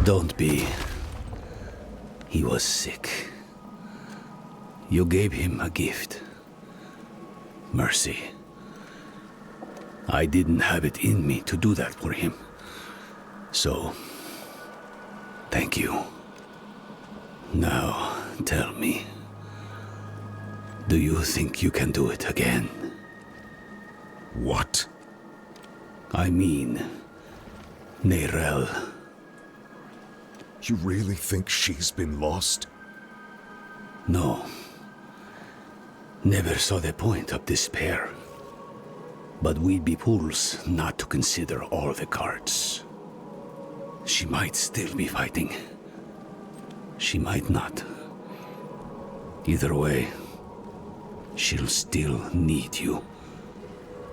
Don't be. He was sick. You gave him a gift. Mercy. I didn't have it in me to do that for him. So, thank you. Now, tell me. Do you think you can do it again? What? I mean, Neyrelle. You really think she's been lost? No. Never saw the point of despair. But we'd be fools not to consider all the cards. She might still be fighting. She might not. Either way, she'll still need you.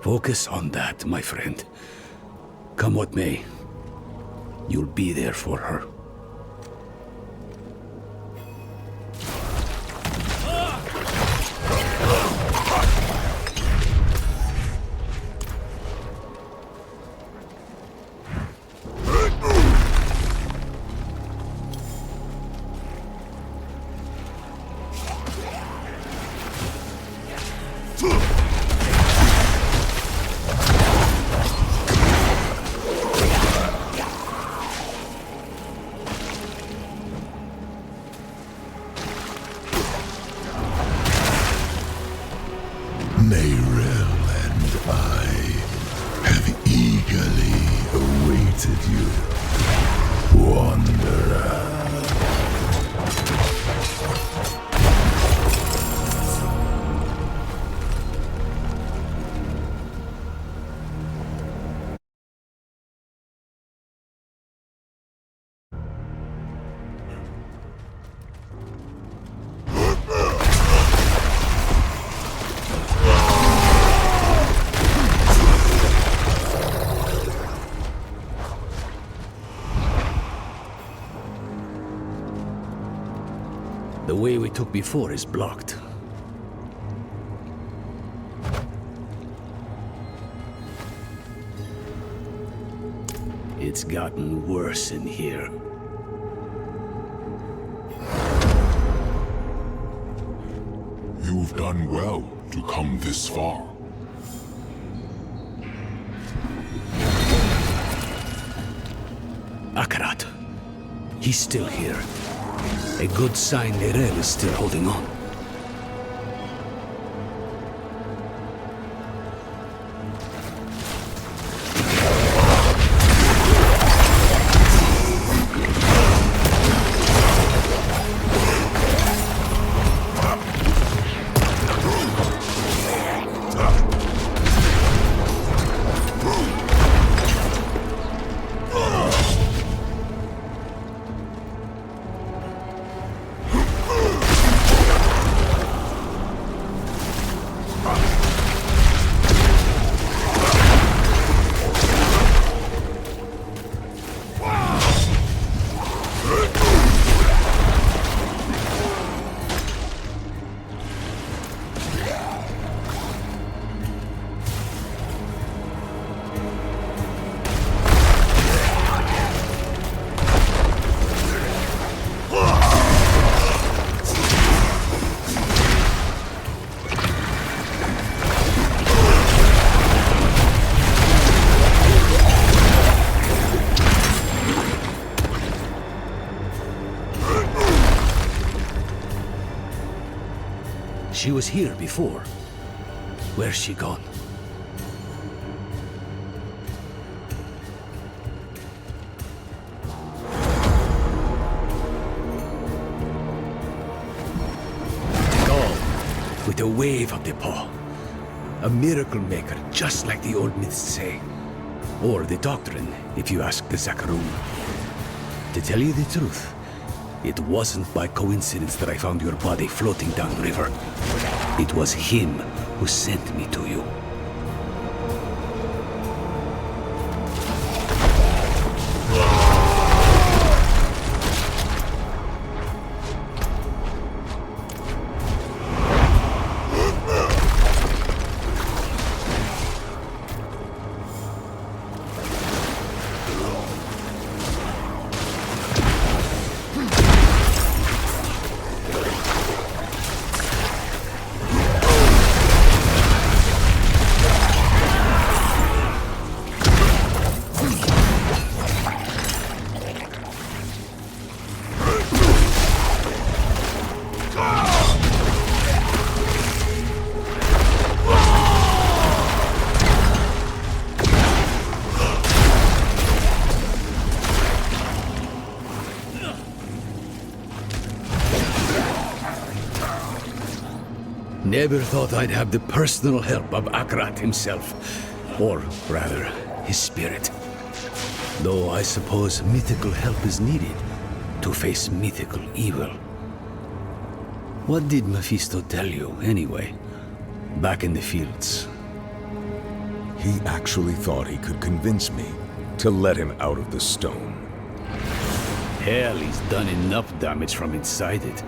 Focus on that, my friend. Come what may, you'll be there for her. Neyrelle and I have eagerly awaited you, Wanderer. The way we took before is blocked. It's gotten worse in here. You've done well to come this far. Akarat. He's still here. A good sign Neyrelle is still holding on. She was here before. Where's she gone? Gone with a wave of the paw. A miracle maker, just like the old myths say. Or the doctrine, if you ask the Zakarum. To tell you the truth, it wasn't by coincidence that I found your body floating downriver. It was him who sent me to you. Never thought I'd have the personal help of Akrat himself. Or rather, his spirit. Though I suppose mythical help is needed to face mythical evil. What did Mephisto tell you, anyway? Back in the fields. He actually thought he could convince me to let him out of the stone. Hell, he's done enough damage from inside it.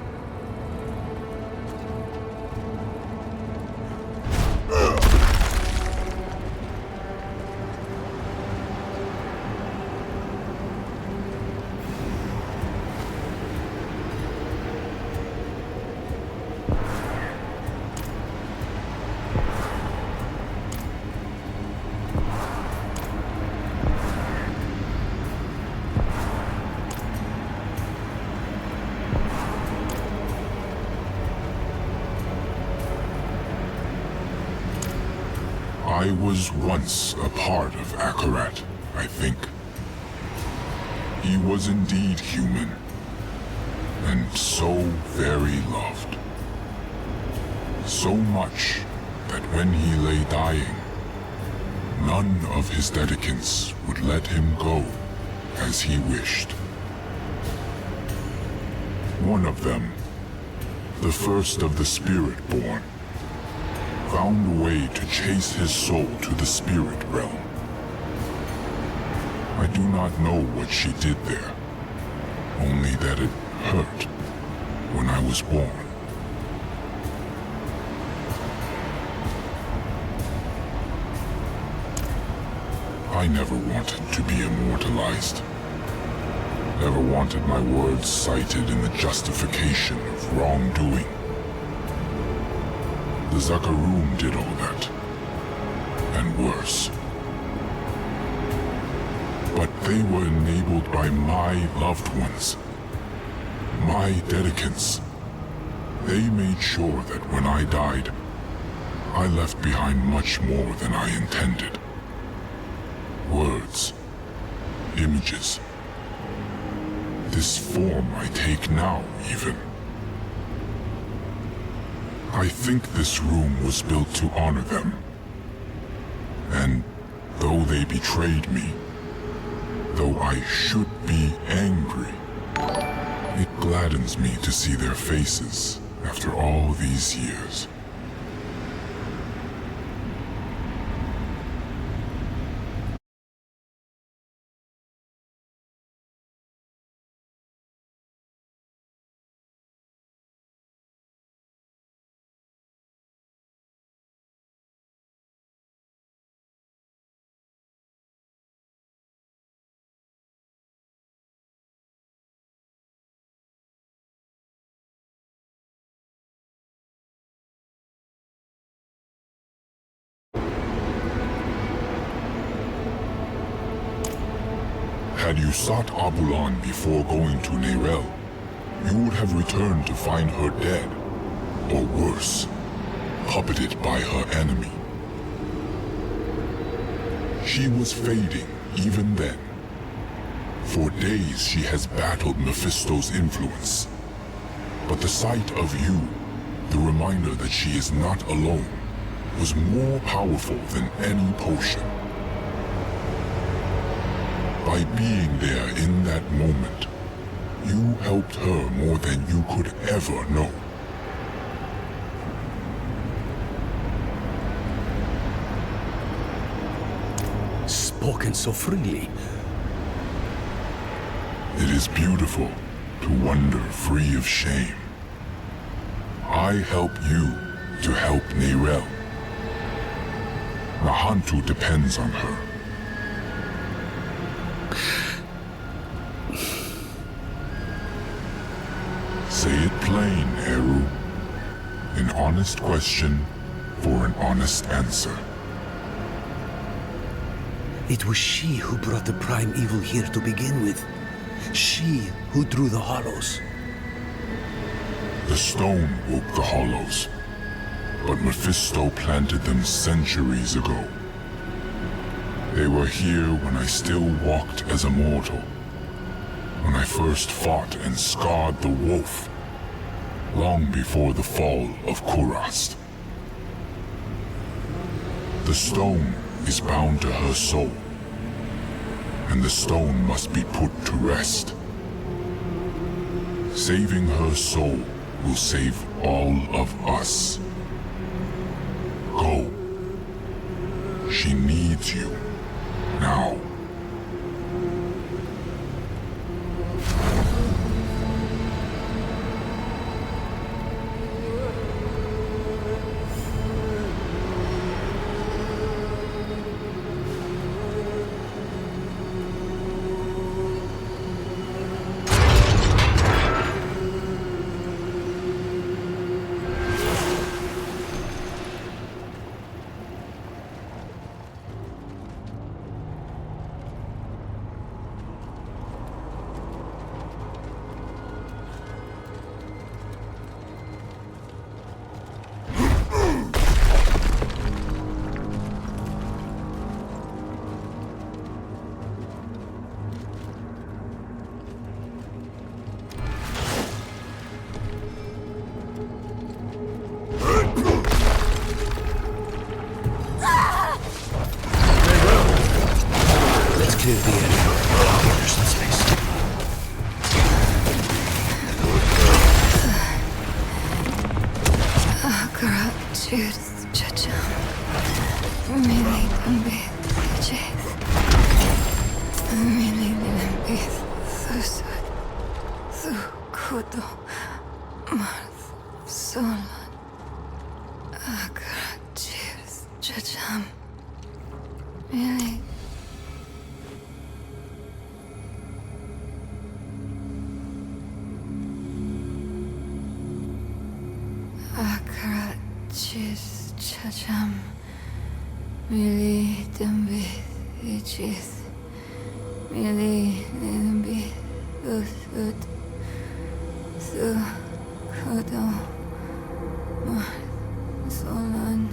I was once a part of Akarat, I think. He was indeed human, and so very loved. So much that when he lay dying, none of his dedicants would let him go as he wished. One of them, the first of the Spirit-born, found a way to chase his soul to the spirit realm. I do not know what she did there, only that it hurt when I was born. I never wanted to be immortalized. Never wanted my words cited in the justification of wrongdoing. The Zakarum did all that, and worse. But they were enabled by my loved ones, my dedicants. They made sure that when I died, I left behind much more than I intended. Words, images, this form I take now, even. I think this room was built to honor them. And though they betrayed me, though I should be angry, it gladdens me to see their faces after all these years. Had you sought Abulan before going to Neyrelle, you would have returned to find her dead, or worse, puppeted by her enemy. She was fading even then. For days she has battled Mephisto's influence. But the sight of you, the reminder that she is not alone, was more powerful than any potion. By being there in that moment, you helped her more than you could ever know. Spoken so freely. It is beautiful to wander free of shame. I help you to help Neyrelle. Nahantu depends on her. Say it plain, Eru. An honest question for an honest answer. It was she who brought the prime evil here to begin with. She who drew the hollows. The stone woke the hollows, but Mephisto planted them centuries ago. They were here when I still walked as a mortal. When I first fought and scarred the wolf, long before the fall of Kurast. The stone is bound to her soul, and the stone must be put to rest. Saving her soul will save all of us. Go. She needs you. Now. Clear the area. There's some space. Akkurat cheers, Chacha. Really don't be cheers. Really didn't be susud. Su kudo. Marth. Solan. Akkurat cheers, Chacha. Really. Akkurat cheers, Chacham. Really don't be cheers. Really didn't be susud. Su kudo. Marth. Solan.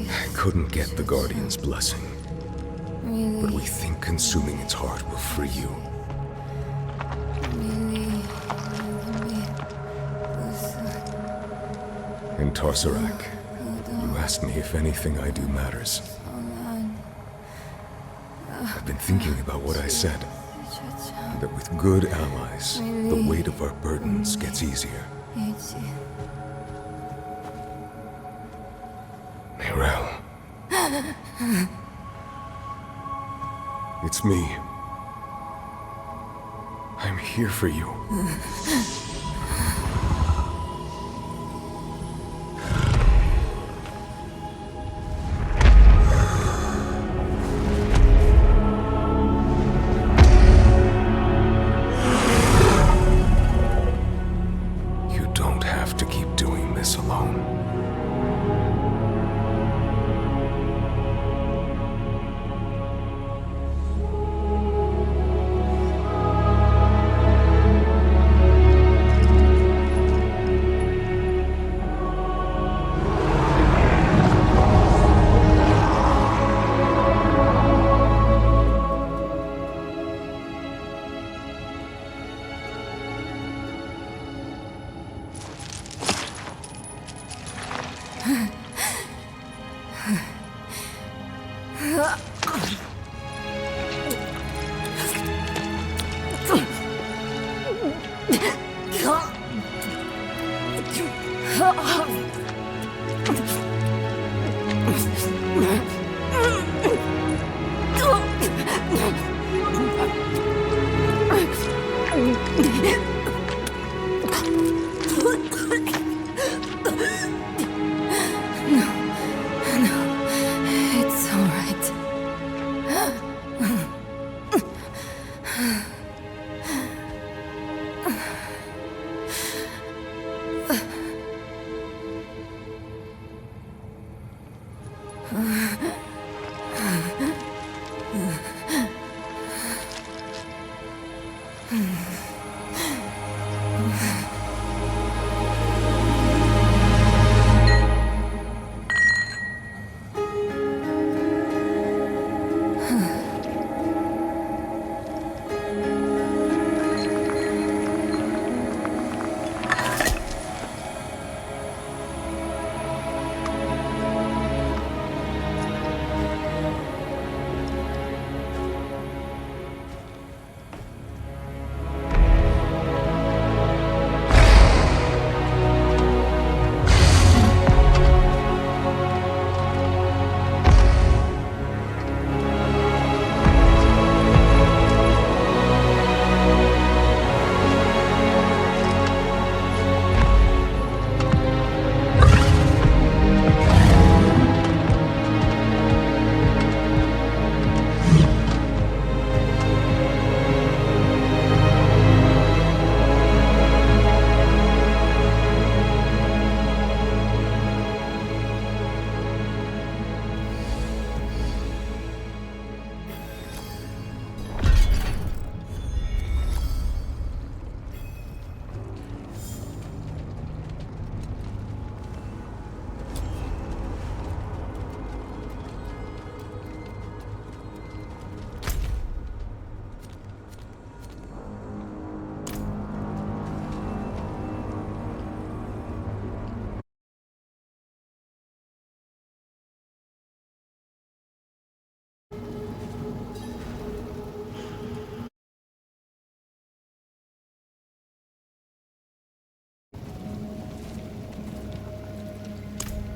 I couldn't get the Guardian's blessing, but we think consuming its heart will free you. In Tarsarak, you asked me if anything I do matters. I've been thinking about what I said, that with good allies, the weight of our burdens gets easier. Mirel. It's me. I'm here for you. You don't have to keep doing this alone. It's all right.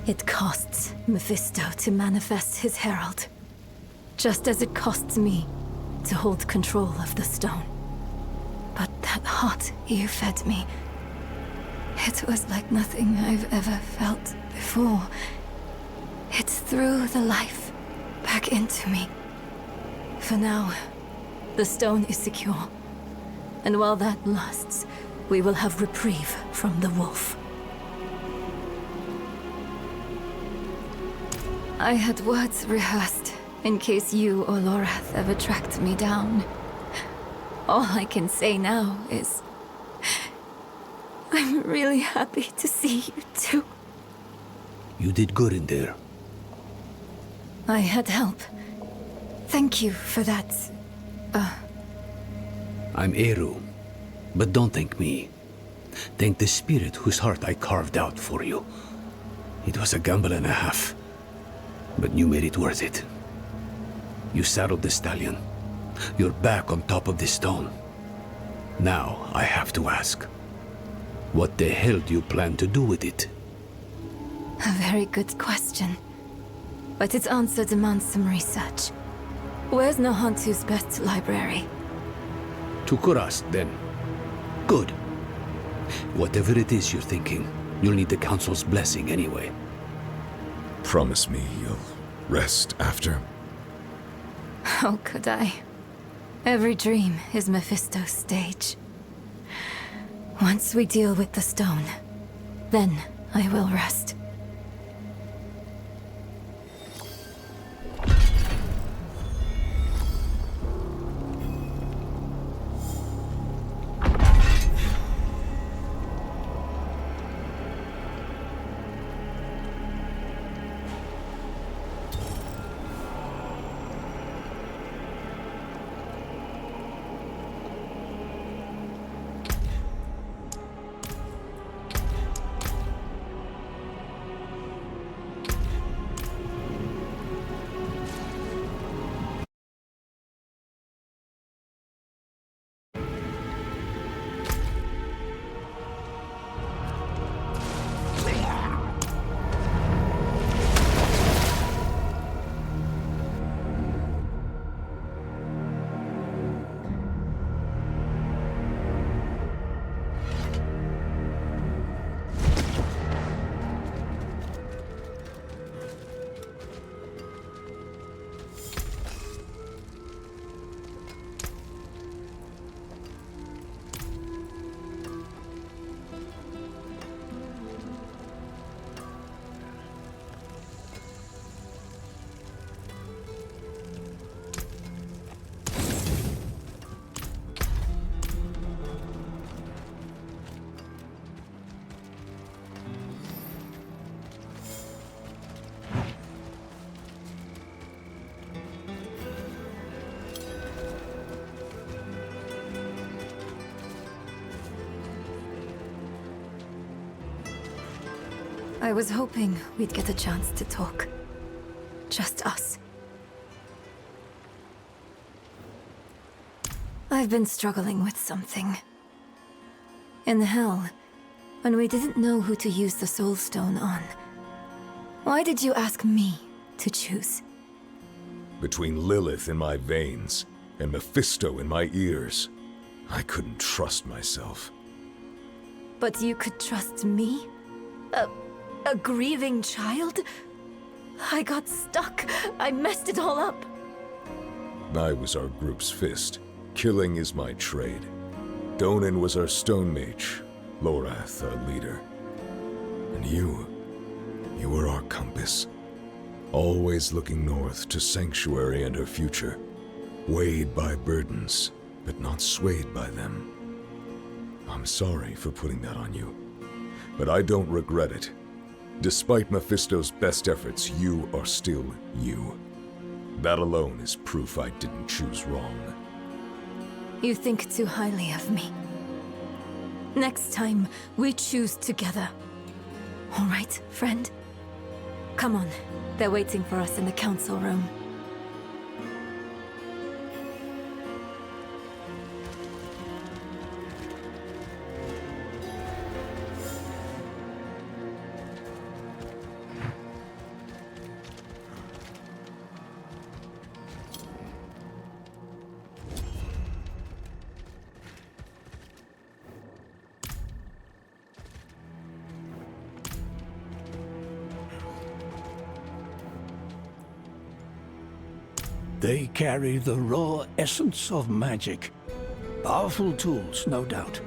It costs Mephisto to manifest his herald, just as it costs me to hold control of the stone. But that heart you fed me, it was like nothing I've ever felt before. It threw the life back into me. For now, the stone is secure. And while that lasts, we will have reprieve from the wolf. I had words rehearsed in case you or Lorath ever tracked me down. All I can say now is I'm really happy to see you too. You did good in there. I had help. Thank you for that. I'm Eru, but don't thank me. Thank the spirit whose heart I carved out for you. It was a gamble and a half, but you made it worth it. You saddled the stallion. You're back on top of the stone. Now I have to ask, what the hell do you plan to do with it? A very good question. But its answer demands some research. Where's Nahantu's best library? To Kurast, then. Good. Whatever it is you're thinking, you'll need the Council's blessing anyway. Promise me you'll rest after. How could I? Every dream is Mephisto's stage. Once we deal with the stone, then I will rest. I was hoping we'd get a chance to talk. Just us. I've been struggling with something. In hell, when we didn't know who to use the Soul Stone on, why did you ask me to choose? Between Lilith in my veins and Mephisto in my ears, I couldn't trust myself. But you could trust me? A grieving child? I got stuck. I messed it all up. I was our group's fist. Killing is my trade. Donan was our stone mage. Lorath, our leader. And you were our compass. Always looking north to Sanctuary and her future. Weighed by burdens, but not swayed by them. I'm sorry for putting that on you, but I don't regret it. Despite Mephisto's best efforts, you are still you. That alone is proof I didn't choose wrong. You think too highly of me. Next time, we choose together. All right, friend? Come on. They're waiting for us in the council room. They carry the raw essence of magic. Powerful tools, no doubt.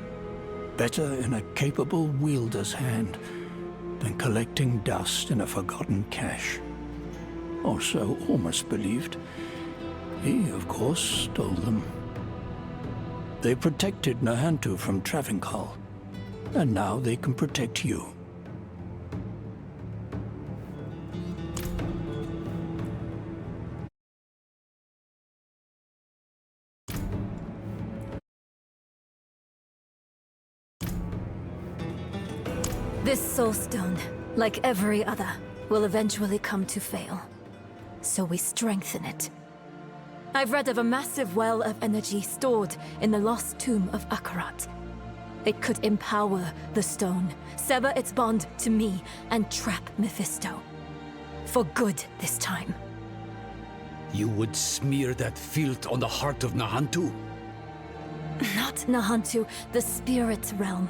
Better in a capable wielder's hand than collecting dust in a forgotten cache. Or so Ormus believed. He, of course, stole them. They protected Nahantu from Travincal, and now they can protect you. This Soul Stone, like every other, will eventually come to fail. So we strengthen it. I've read of a massive well of energy stored in the lost tomb of Akarat. It could empower the stone, sever its bond to me, and trap Mephisto. For good this time. You would smear that filth on the heart of Nahantu? Not Nahantu, the spirit realm.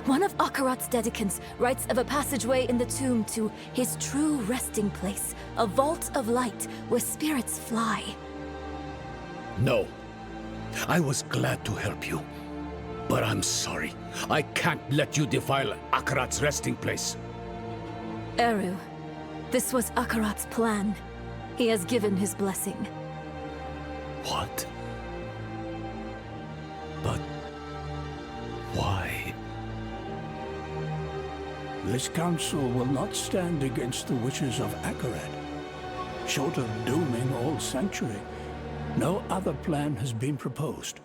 One of Akarat's dedicants writes of a passageway in the tomb to his true resting place, a vault of light where spirits fly. No. I was glad to help you. But I'm sorry. I can't let you defile Akarat's resting place. Eru, this was Akarat's plan. He has given his blessing. What? But why? This council will not stand against the wishes of Akarat. Short of dooming all Sanctuary, no other plan has been proposed.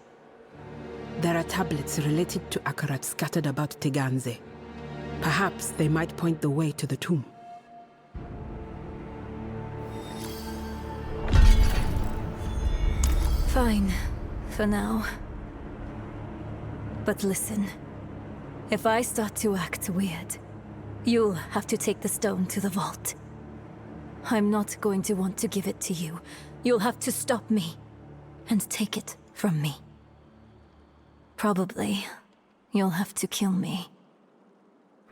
There are tablets related to Akarat scattered about Teganze. Perhaps they might point the way to the tomb. Fine, for now. But listen, if I start to act weird, you'll have to take the stone to the vault. I'm not going to want to give it to you. You'll have to stop me and take it from me. Probably, you'll have to kill me.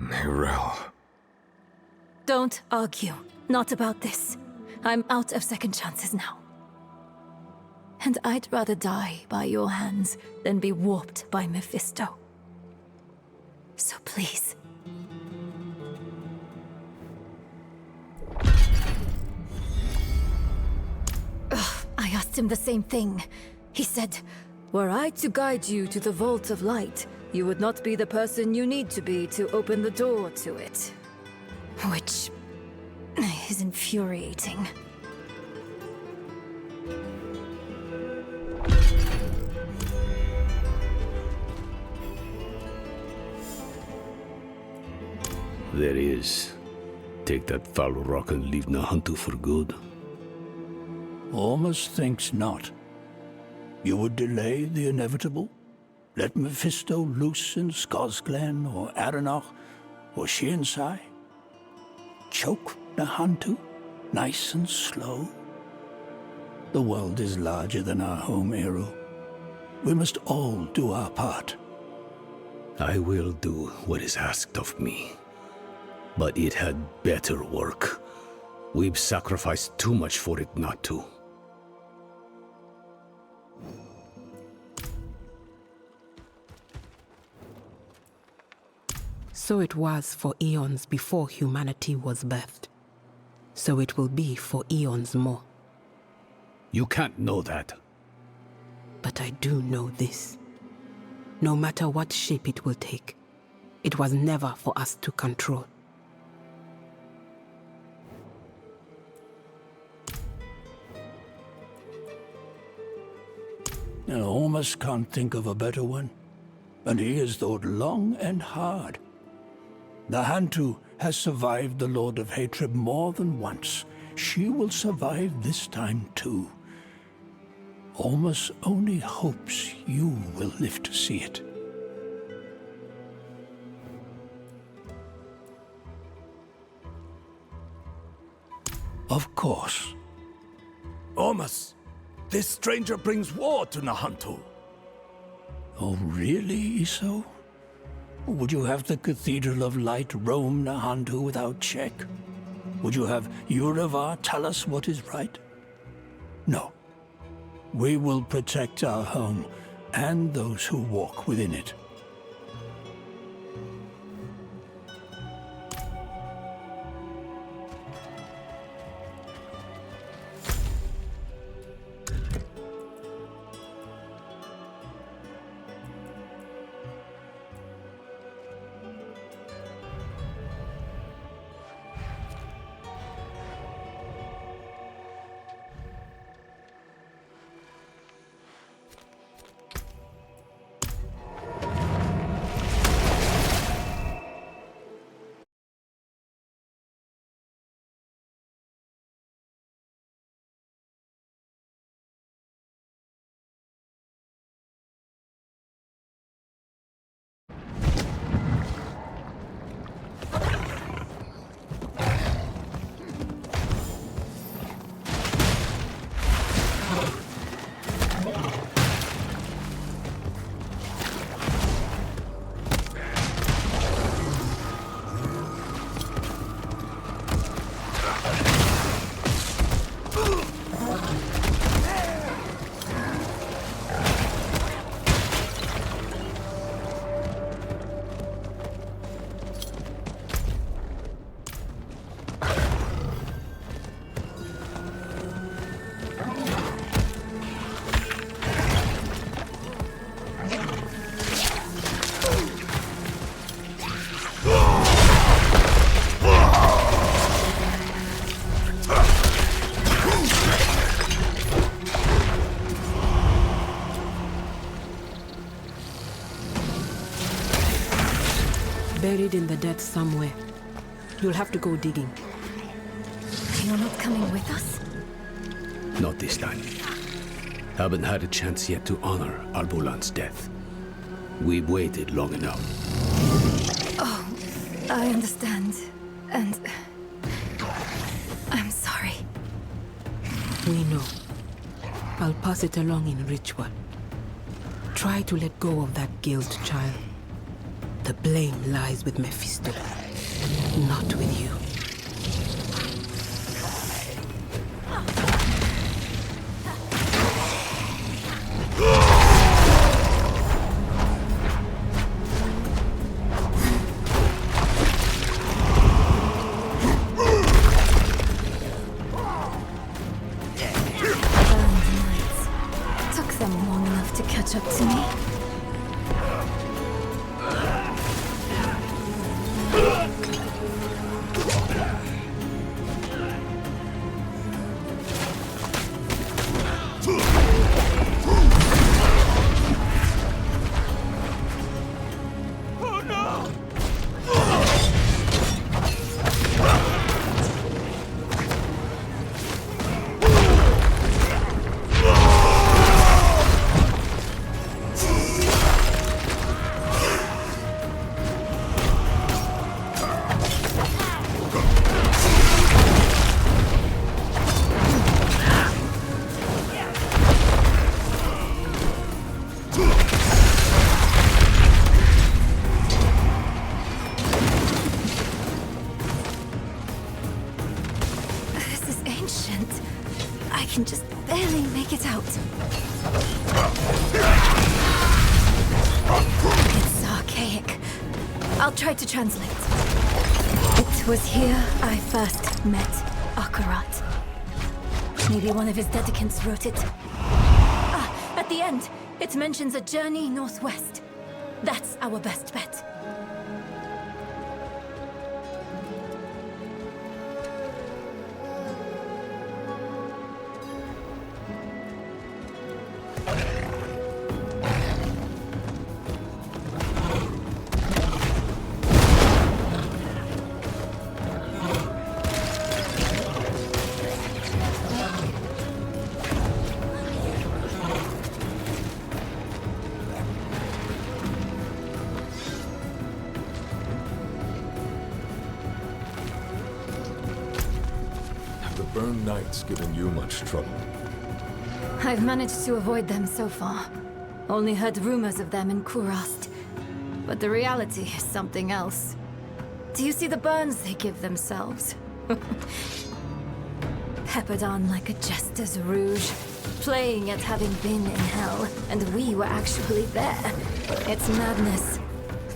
Neyrelle. Don't argue. Not about this. I'm out of second chances now. And I'd rather die by your hands than be warped by Mephisto. So please. Ugh, I asked him the same thing. He said, were I to guide you to the Vault of Light, you would not be the person you need to be to open the door to it. Which is infuriating. There is. Take that foul rock and leave Nahantu for good. Ormus thinks not. You would delay the inevitable? Let Mephisto loose in Skosglen or Aranach or Shiensai? Choke Nahantu, nice and slow? The world is larger than our home, Eru. We must all do our part. I will do what is asked of me. But it had better work. We've sacrificed too much for it not to. So it was for eons before humanity was birthed. So it will be for eons more. You can't know that. But I do know this. No matter what shape it will take, it was never for us to control. Now, Ormus can't think of a better one, and he has thought long and hard. Nahantu has survived the Lord of Hatred more than once. She will survive this time too. Ormus only hopes you will live to see it. Of course. Ormus, this stranger brings war to Nahantu. Oh, really, Iso? Would you have the Cathedral of Light roam Nahantu without check? Would you have Uravar tell us what is right? No. We will protect our home and those who walk within it. Buried in the dead somewhere. You'll have to go digging. You're not coming with us? Not this time. Haven't had a chance yet to honor Albulan's death. We've waited long enough. Oh, I understand. And... I'm sorry. We know. I'll pass it along in ritual. Try to let go of that guilt, child. The blame lies with Mephisto, not with you. Took them long enough to catch up to me. I can just barely make it out. It's archaic. I'll try to translate. It was here I first met Akarat. Maybe one of his dedicants wrote it. Ah, at the end, it mentions a journey northwest. That's our best bet. The Burn Knights given you much trouble? I've managed to avoid them so far. Only heard rumors of them in Kurast. But the reality is something else. Do you see the burns they give themselves? peppered on like a jester's rouge, playing at having been in hell, and we were actually there. It's madness.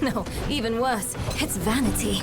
No, even worse, it's vanity.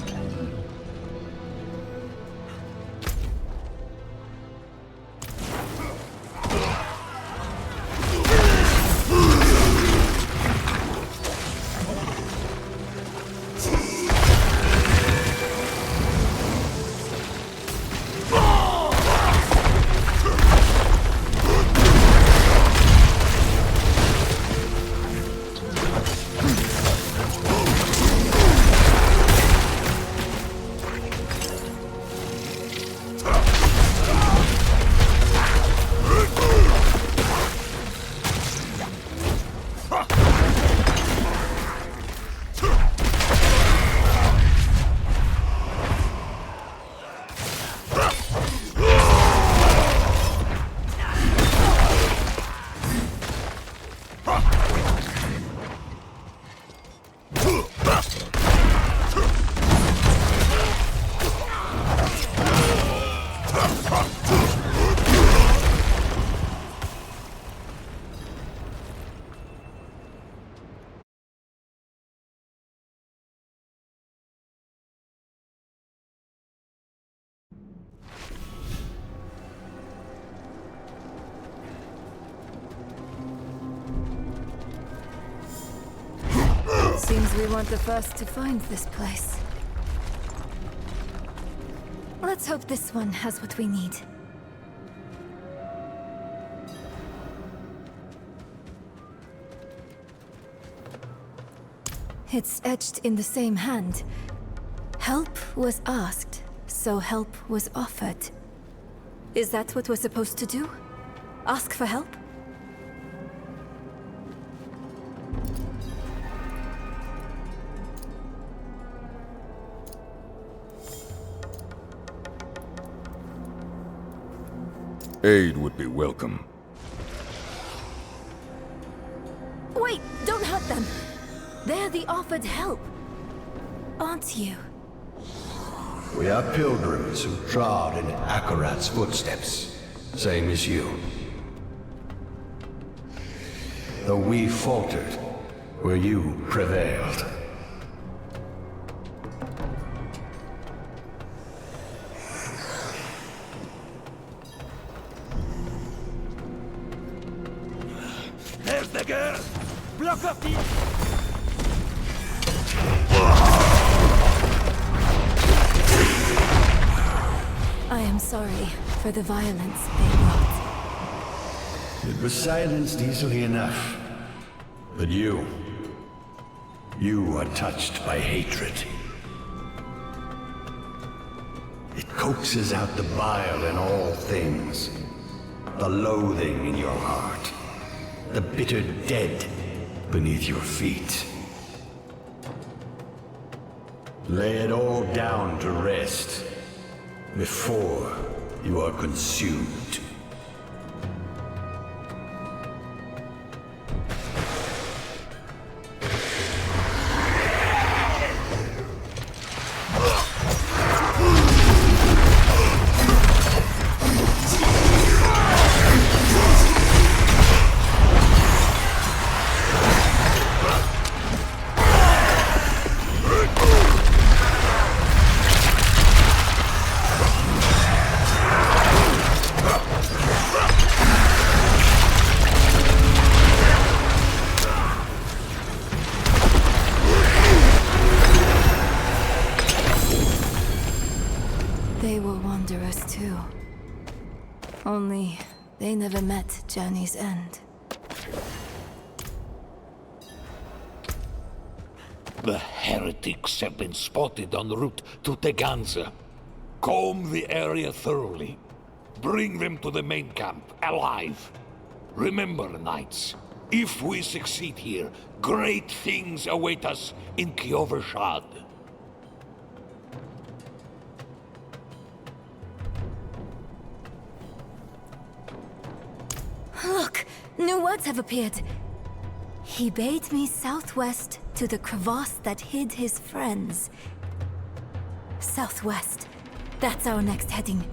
Seems we weren't the first to find this place. Let's hope this one has what we need. It's etched in the same hand. Help was asked, so help was offered. Is that what we're supposed to do? Ask for help? Aid would be welcome. Wait, don't hurt them. They're the offered help. Aren't you? We are pilgrims who trod in Akarat's footsteps, same as you. Though we faltered, where you prevailed. There's the girl! Block off the... I am sorry for the violence they brought. It was silenced easily enough. But you are touched by hatred. It coaxes out the bile in all things. The loathing in your heart. The bitter dead beneath your feet. Lay it all down to rest before you are consumed. They were wanderers too. Only they never met Journey's End. The heretics have been spotted en route to Teganza. Comb the area thoroughly. Bring them to the main camp, alive. Remember, knights, if we succeed here, great things await us in Kiovershad. Look! New words have appeared. He bade me southwest to the crevasse that hid his friends. Southwest. That's our next heading.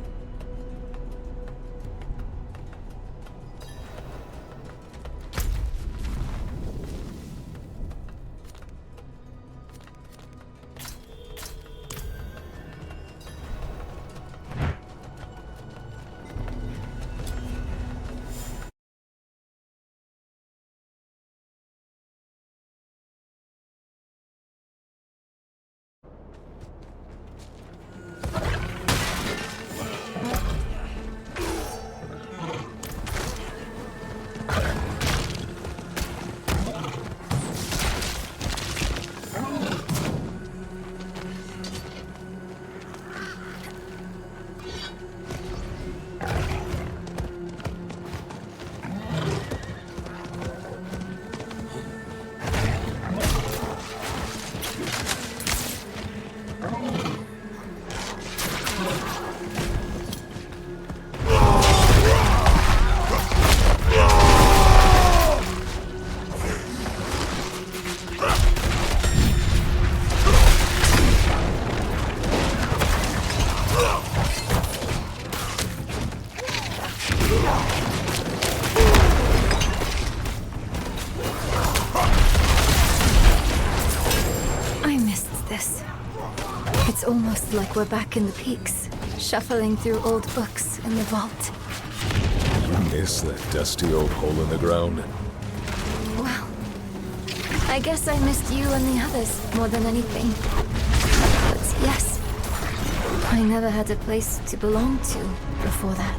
I missed this. It's almost like we're back in the peaks, shuffling through old books in the vault. You miss that dusty old hole in the ground? Well, I guess I missed you and the others more than anything. But yes, I never had a place to belong to before that.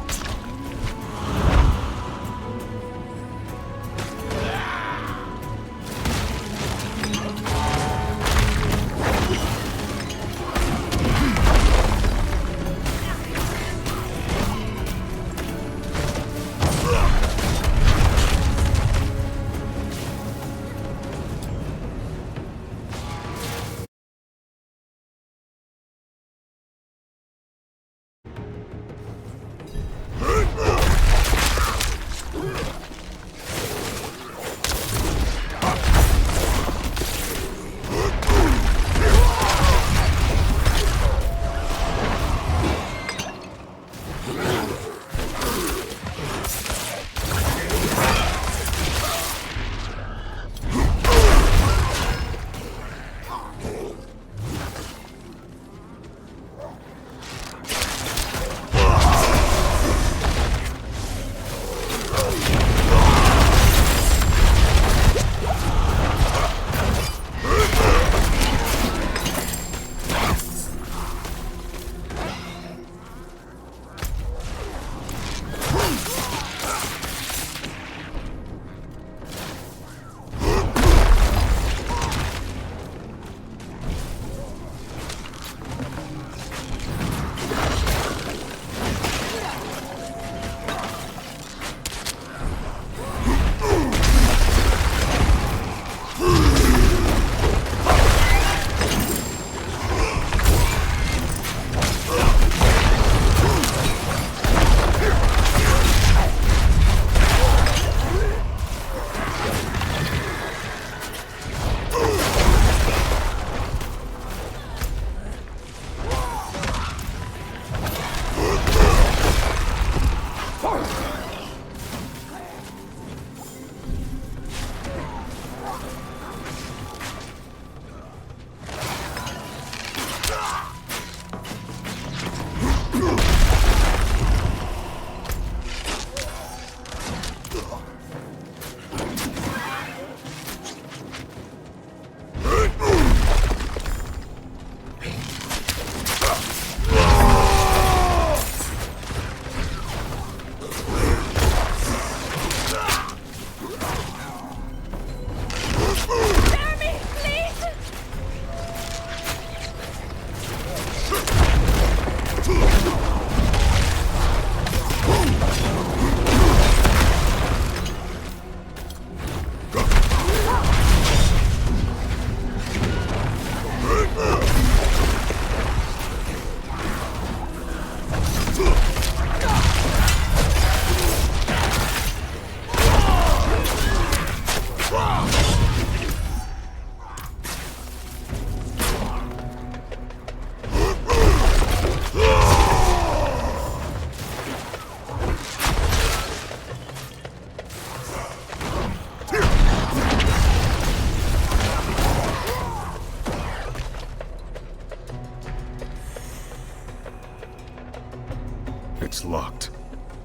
It's locked.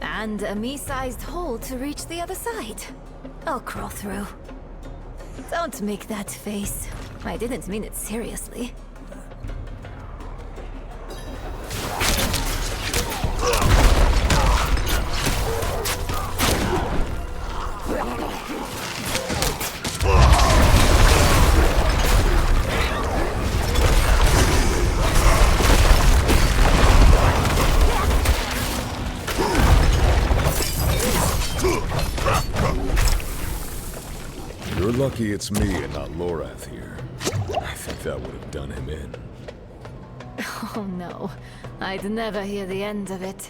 And a me-sized hole to reach the other side. I'll crawl through. Don't make that face. I didn't mean it seriously. You're lucky it's me and not Lorath here. I think that would have done him in. Oh no, I'd never hear the end of it.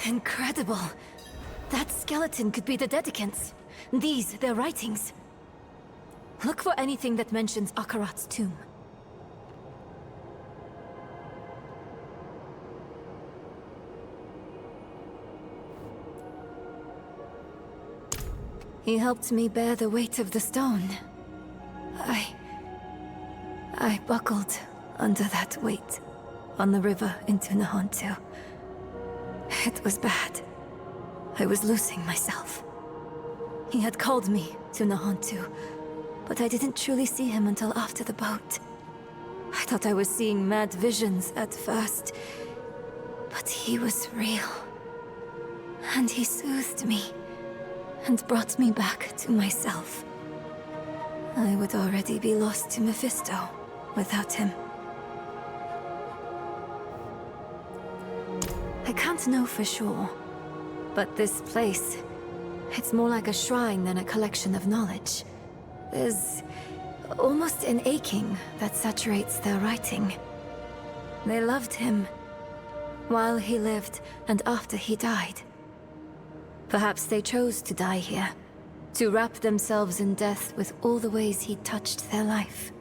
Incredible. That skeleton could be the Dedicants. These, their writings. Look for anything that mentions Akarat's tomb. He helped me bear the weight of the stone. I buckled under that weight on the river into Nahontu. It was bad. I was losing myself. He had called me to Nahontu, but I didn't truly see him until after the boat. I thought I was seeing mad visions at first, but he was real. And he soothed me, and brought me back to myself. I would already be lost to Mephisto without him. I can't know for sure, but this place, it's more like a shrine than a collection of knowledge. There's almost an aching that saturates their writing. They loved him while he lived and after he died. Perhaps they chose to die here, to wrap themselves in death with all the ways he touched their life.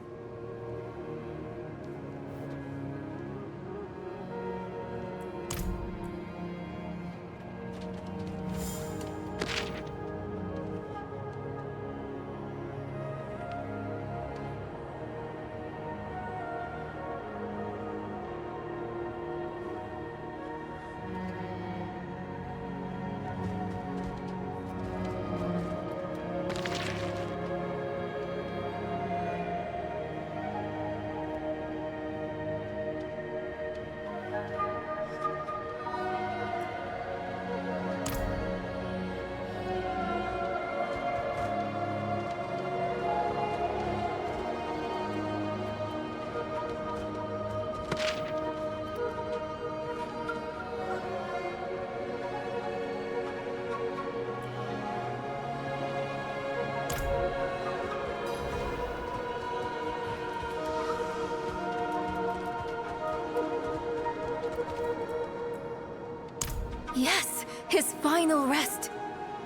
Yes, his final rest.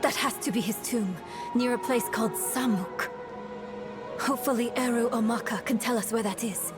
That has to be his tomb, near a place called Samuk. Hopefully Eru or Maka can tell us where that is.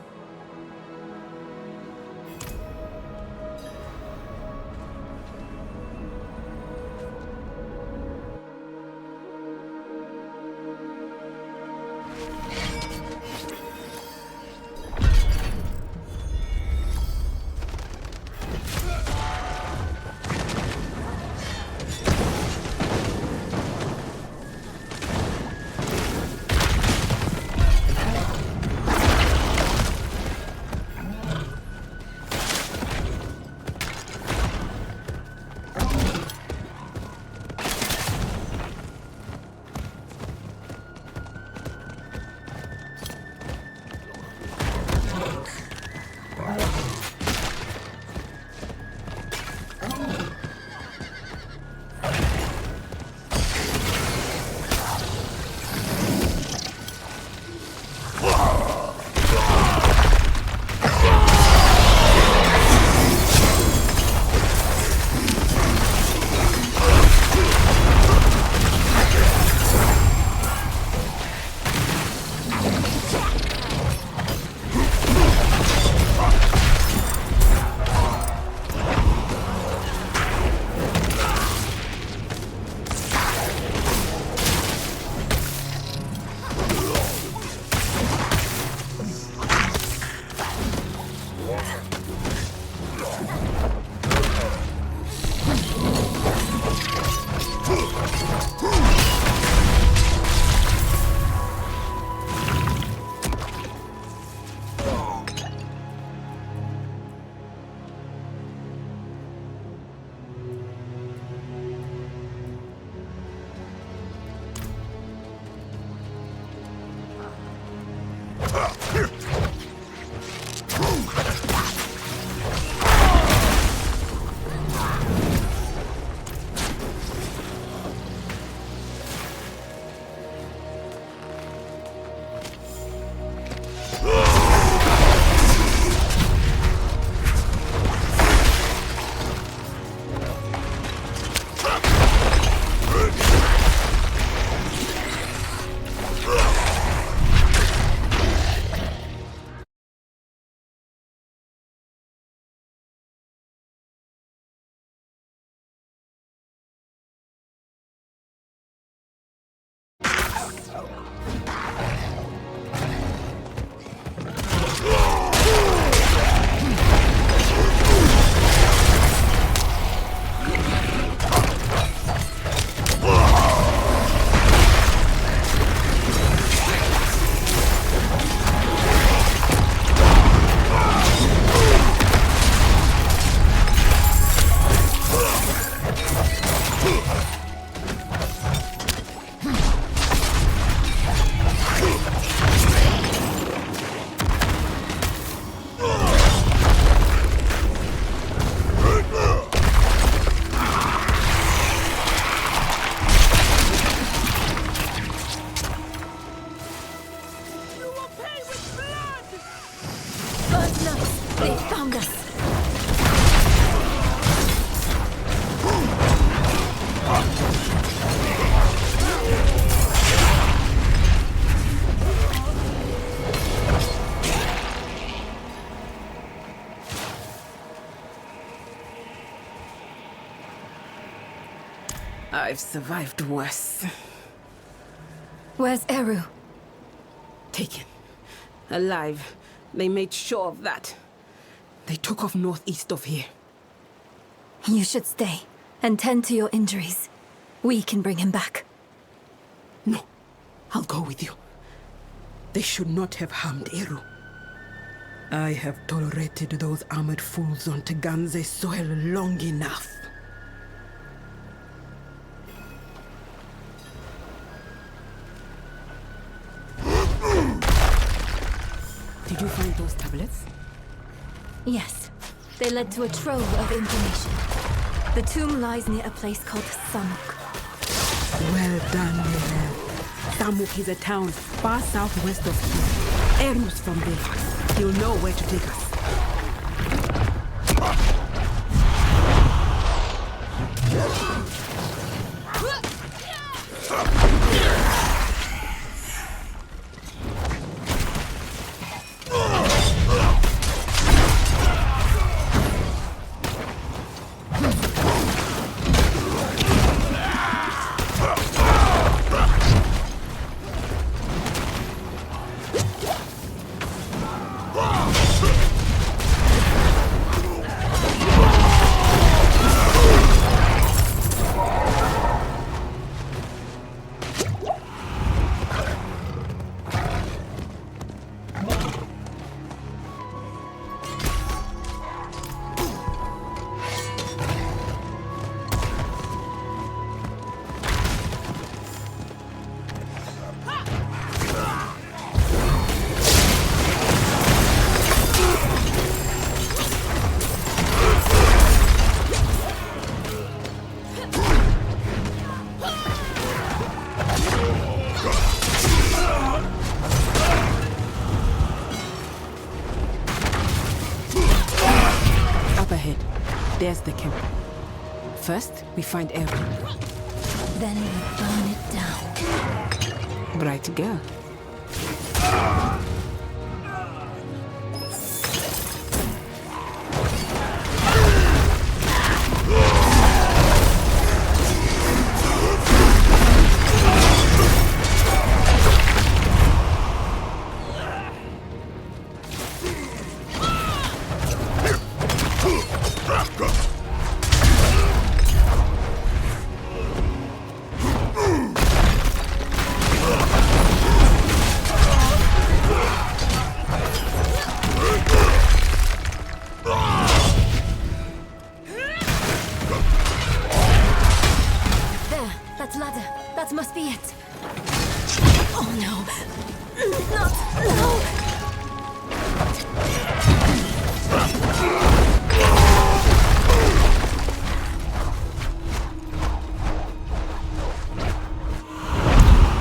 First night, they found us. I've survived worse. Where's Eru? Taken. Alive. They made sure of that. They took off northeast of here. You should stay and tend to your injuries. We can bring him back. No. I'll go with you. They should not have harmed Eru. I have tolerated those armored fools on Teganze soil long enough. Did you find those tablets? Yes. They led to a trove of information. The tomb lies near a place called Samuk. Well done, Mirel. Samuk is a town far southwest of here. Eru's from there. He'll know where to take us. There's the camp. First, we find Eru. Then we burn it down. Bright girl.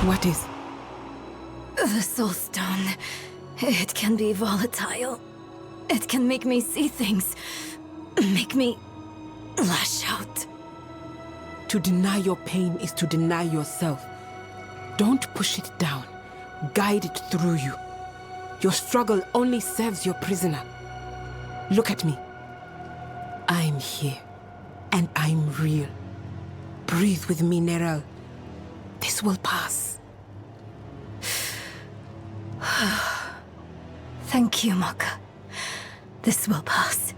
What is? The Soul Stone. It can be volatile. It can make me see things. Make me lash out. To deny your pain is to deny yourself. Don't push it down. Guide it through you. Your struggle only serves your prisoner. Look at me. I'm here. And I'm real. Breathe with me, Neral. This will pass. Thank you, Maka. This will pass.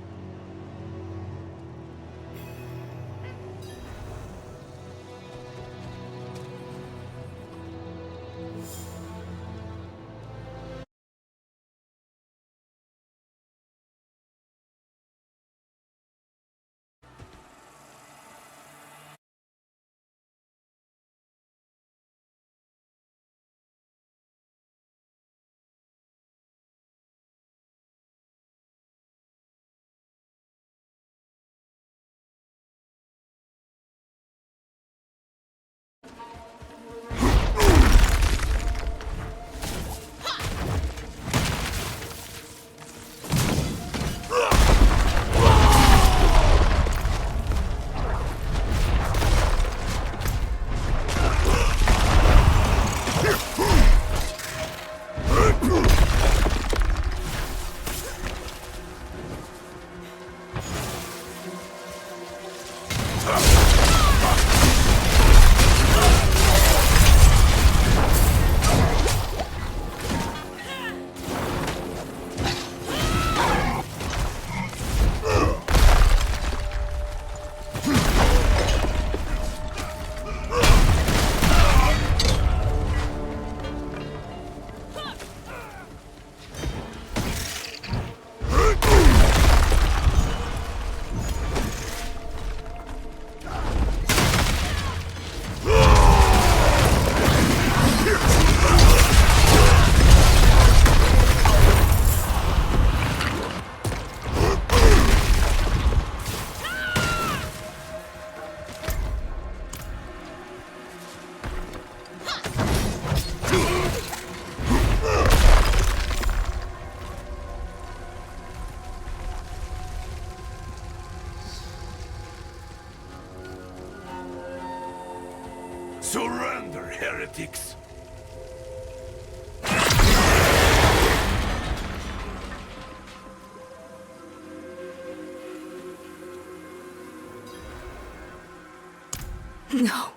Surrender, heretics! No.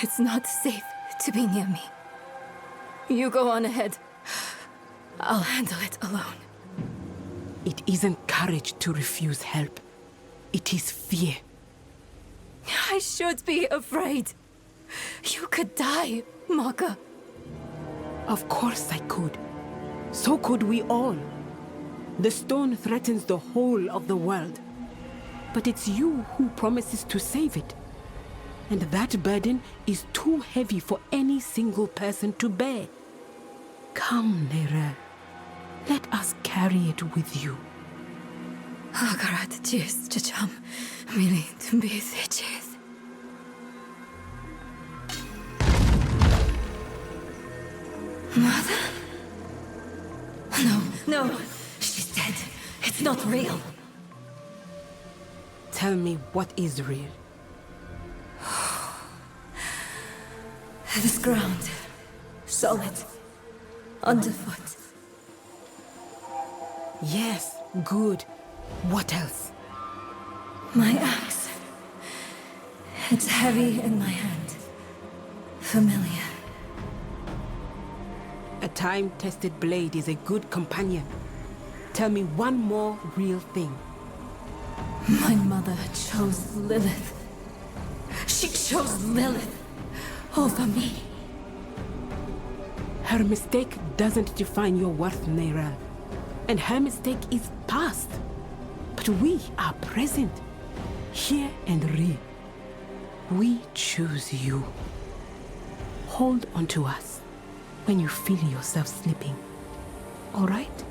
It's not safe to be near me. You go on ahead. I'll handle it alone. It isn't courage to refuse help. It is fear. I should be afraid. You could die, Maka. Of course I could. So could we all. The stone threatens the whole of the world. But it's you who promises to save it. And that burden is too heavy for any single person to bear. Come, Neyrelle. Let us carry it with you. Akarat cheers, Chacham. Mili tumbis cheers. Mother? No. She's dead. It's not real. Tell me what is real. This ground. Solid. Underfoot. Yes, good. What else? My axe. It's heavy in my hand. Familiar. A time-tested blade is a good companion. Tell me one more real thing. My mother chose Lilith. She chose Lilith over me. Her mistake doesn't define your worth, Neyrelle. And her mistake is past. But we are present. Here and real. We choose you. Hold on to us when you feel yourself slipping. All right?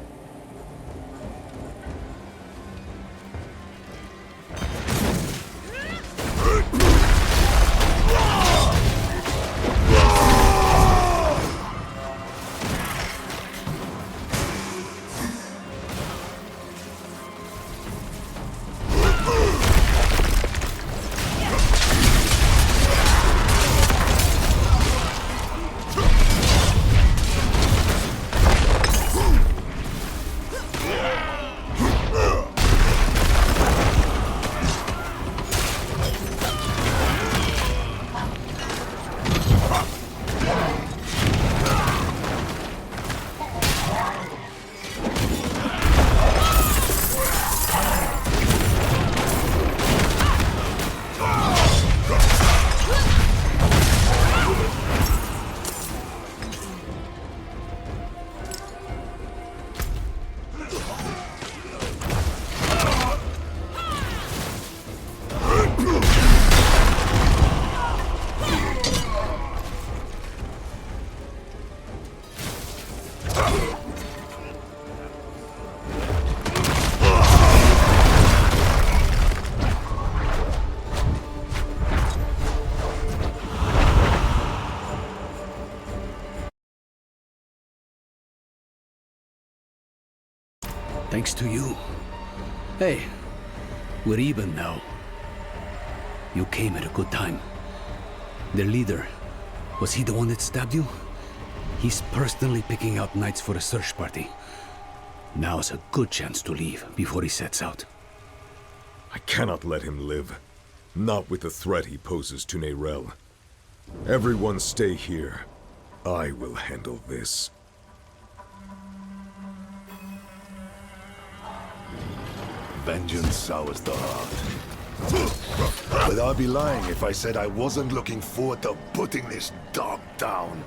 Thanks to you. Hey, we're even now. You came at a good time. Their leader, was he the one that stabbed you? He's personally picking out knights for a search party. Now's a good chance to leave before he sets out. I cannot let him live. Not with the threat he poses to Neyrelle. Everyone stay here. I will handle this. Vengeance sours the heart. But I'd be lying if I said I wasn't looking forward to putting this dog down.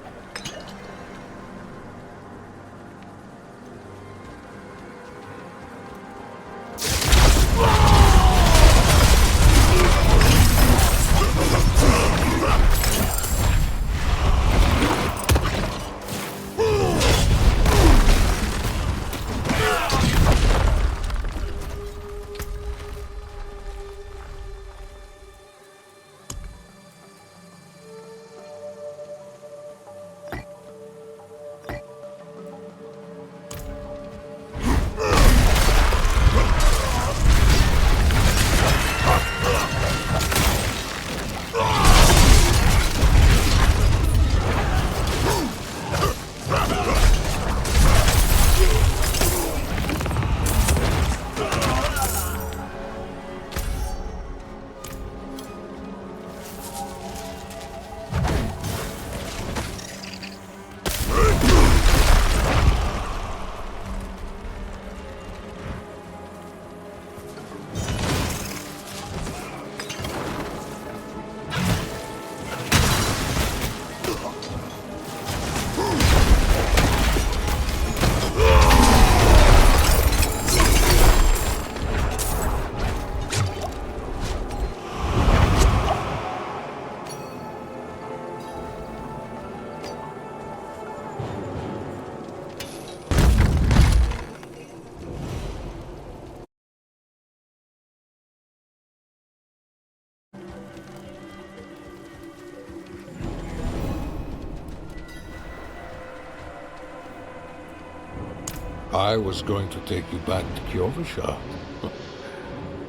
I was going to take you back to Kyovashar.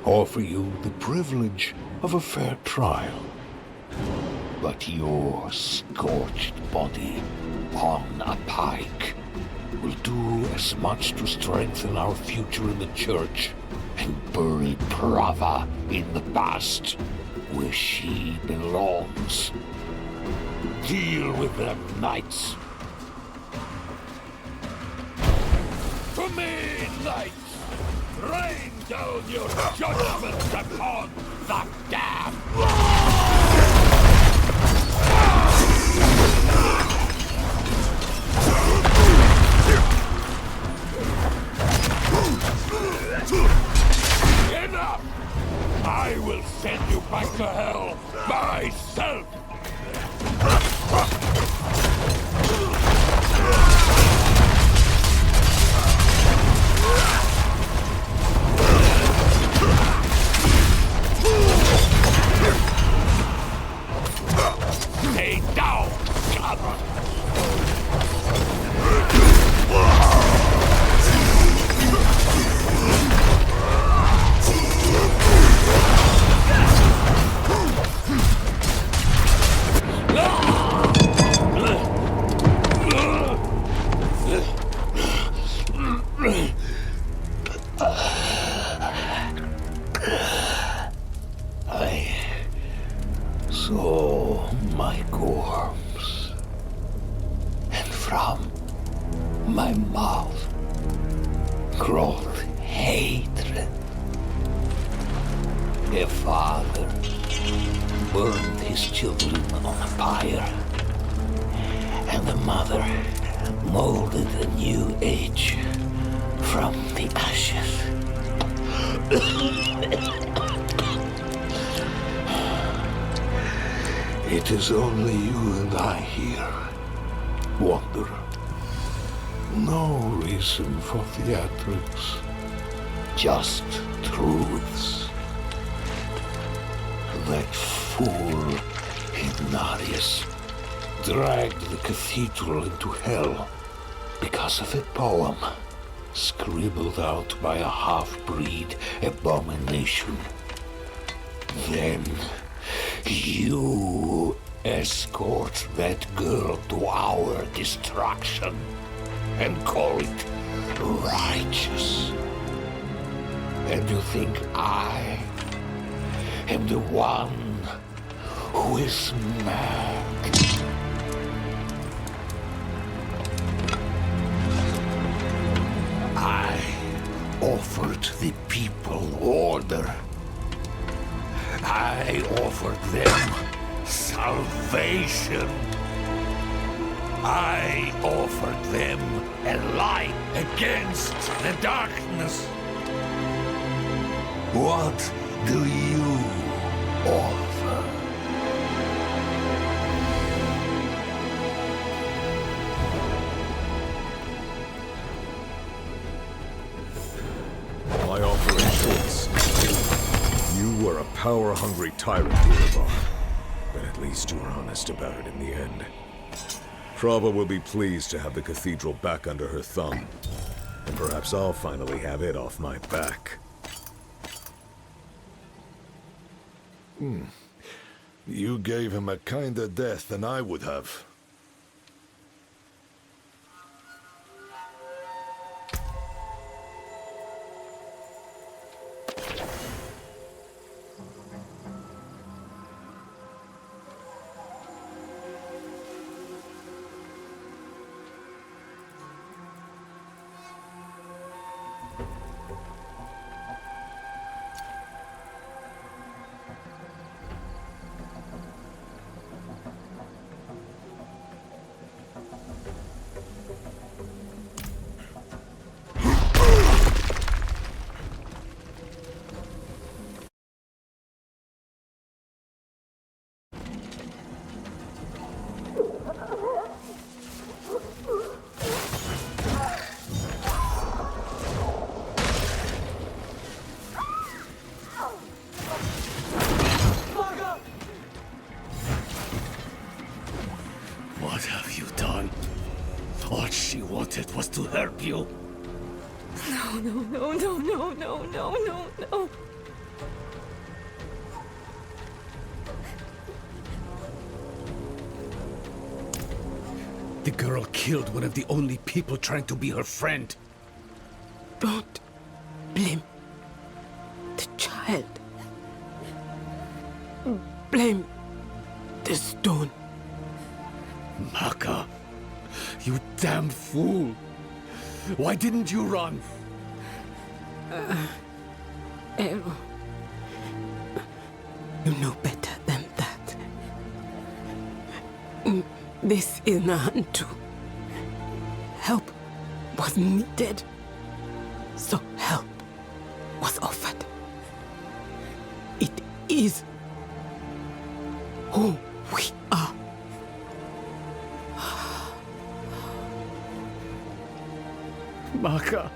Offer you the privilege of a fair trial. But your scorched body on a pike will do as much to strengthen our future in the church and bury Prava in the past, where she belongs. Deal with them, knights. To me, knights! Rain down your judgment upon the damned! Enough! I will send you back to hell myself! Stay down, Cub! I saw my corpse, and from my mouth crawled hatred. A father burned his children on a pyre, and the mother molded a new age from the ashes. It is only you and I here, Wanderer. No reason for theatrics, just truths. That fool Ignatius dragged the cathedral into hell because of a poem scribbled out by a half-breed abomination. Then you escort that girl to our destruction and call it righteous. And you think I am the one who is mad? I offered the people order. I offered them salvation. I offered them a light against the darkness. What do you offer? My offer is choice. You were a power-hungry tyrant, Durbar. But at least you were honest about it in the end. Trava will be pleased to have the cathedral back under her thumb. And perhaps I'll finally have it off my back. You gave him a kinder death than I would have. What have you done? All she wanted was to hurt you. No, no, no, no, no, no, no, no, no. The girl killed one of the only people trying to be her friend. Don't blame the child. Blame the stone. Maka, you damn fool. Why didn't you run? Ero, you know better than that. This is Nahantu. Help was needed, so help was offered. It is who we are. Maka.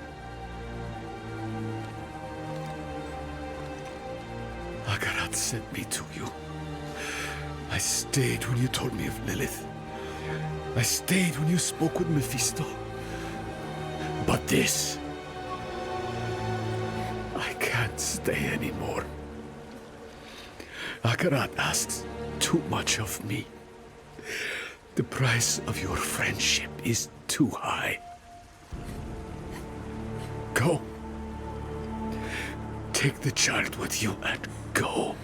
Akarat sent me to you. I stayed when you told me of Lilith. I stayed when you spoke with Mephisto. But this... I can't stay anymore. Akarat asks too much of me. The price of your friendship is too high. Go. Take the child with you and go.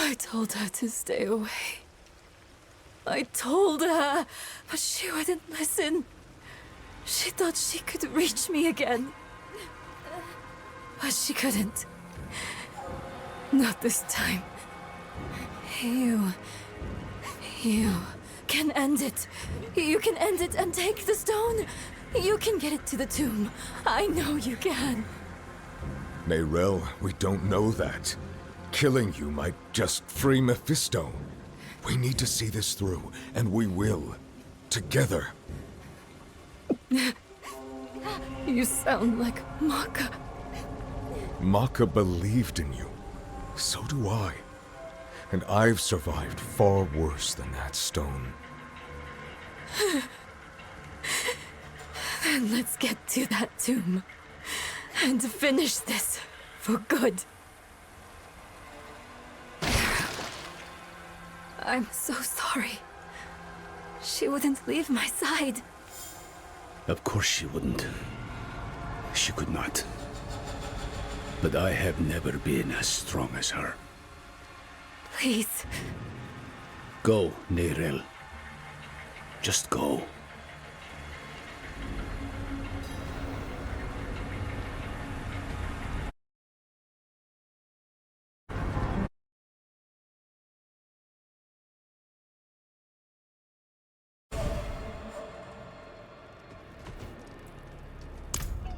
I told her to stay away. I told her, but she wouldn't listen. She thought she could reach me again. But she couldn't. Not this time. You can end it. You can end it and take the stone. You can get it to the tomb. I know you can. Neyrelle, we don't know that. Killing you might just free Mephisto. We need to see this through, and we will. Together. You sound like Maka. Maka believed in you. So do I. And I've survived far worse than that stone. Then let's get to that tomb. And finish this for good. I'm so sorry. She wouldn't leave my side. Of course she wouldn't. She could not. But I have never been as strong as her. Please. Go, Neyrelle. Just go.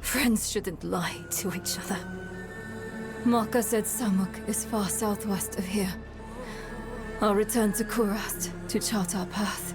Friends shouldn't lie to each other. Maka said Samuk is far southwest of here. I'll return to Kurast to chart our path.